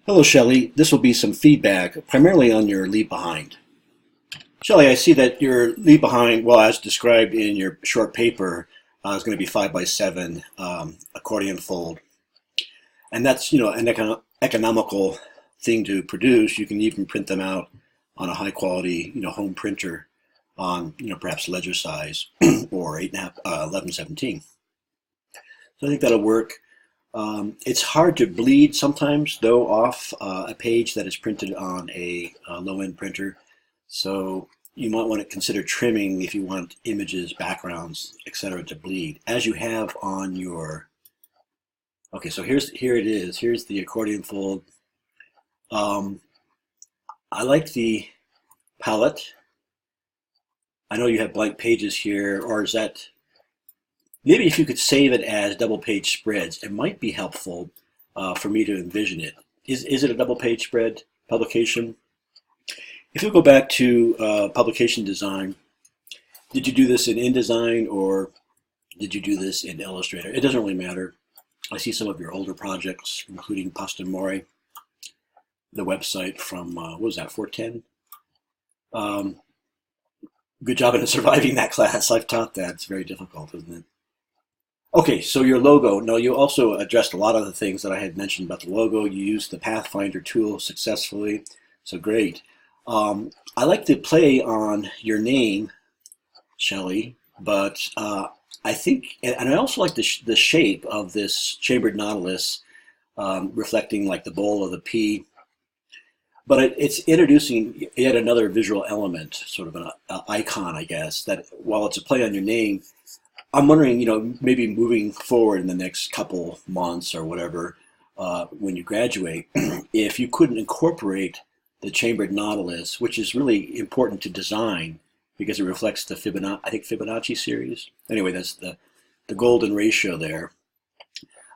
Hello, Shelley. This will be some feedback, primarily on your leave behind. Shelley, I see that your leave behind, well, as described in your short paper, is going to be 5 by 7 accordion fold, and that's an economical thing to produce. You can even print them out on a high quality home printer on perhaps ledger size or 8.5 1117. So I think that'll work. It's hard to bleed sometimes, though, off a page that is printed on a low-end printer. So you might want to consider trimming if you want images, backgrounds, etc. to bleed, as you have on your. Okay, so here it is. Here's the accordion fold. I like the palette. I know you have blank pages here, or is that? Maybe if you could save it as double page spreads, it might be helpful for me to envision it. Is it a double page spread publication? If you go back to publication design, did you do this in InDesign or did you do this in Illustrator? It doesn't really matter. I see some of your older projects, including Pasta Mori, the website from, what was that, 410? Good job in surviving that class. I've taught that. It's very difficult, isn't it? Okay, so your logo. No, you also addressed a lot of the things that I had mentioned about the logo. You used the Pathfinder tool successfully, so great. I like to play on your name, Shelley, but I think, and I also like the shape of this chambered nautilus, reflecting like the bowl of the P. But it's introducing yet another visual element, sort of an icon, I guess, that while it's a play on your name, I'm wondering, maybe moving forward in the next couple months or whatever, when you graduate, if you couldn't incorporate the chambered nautilus, which is really important to design because it reflects the Fibonacci series. Anyway, that's the golden ratio there.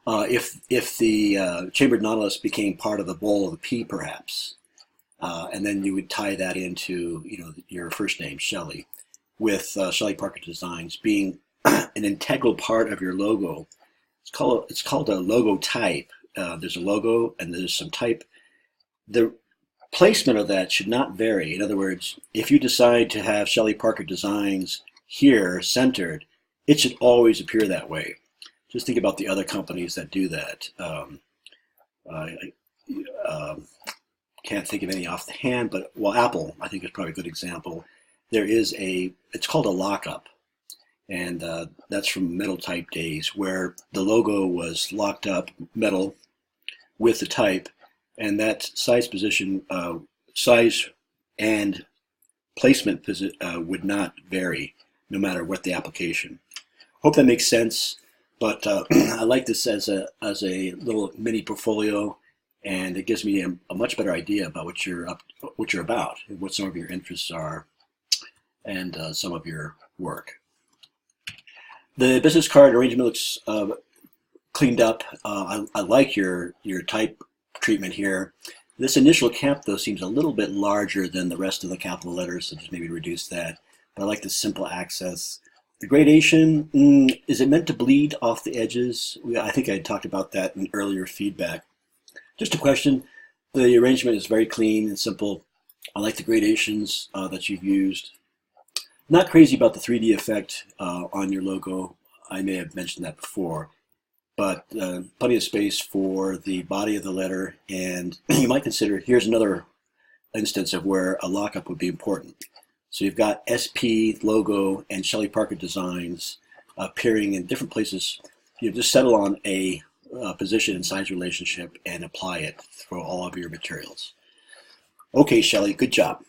If the chambered nautilus became part of the bowl of the P, perhaps, and then you would tie that into, your first name, Shelley, with Shelley Parker Designs being an integral part of your logo. It's called a logo type. There's a logo and there's some type. The placement of that should not vary. In other words, if you decide to have Shelley Parker Designs here centered, it should always appear that way. Just think about the other companies that do that. I can't think of any off the hand, but Apple, I think, is probably a good example. It's called a lockup. And that's from metal type days, where the logo was locked up metal with the type, and that size and placement would not vary no matter what the application. Hope that makes sense. But I like this as a little mini portfolio, and it gives me a much better idea about what you're about, and what some of your interests are, and some of your work. The business card arrangement looks cleaned up. I like your type treatment here. This initial cap, though, seems a little bit larger than the rest of the capital letters, so just maybe reduce that. But I like the simple access. The gradation, is it meant to bleed off the edges? I think I had talked about that in earlier feedback. Just a question. The arrangement is very clean and simple. I like the gradations that you've used. Not crazy about the 3D effect on your logo. I may have mentioned that before, but plenty of space for the body of the letter. And you might consider, here's another instance of where a lockup would be important. So you've got SP logo and Shelley Parker Designs appearing in different places. You just settle on a position and size relationship and apply it for all of your materials. Okay, Shelley, good job.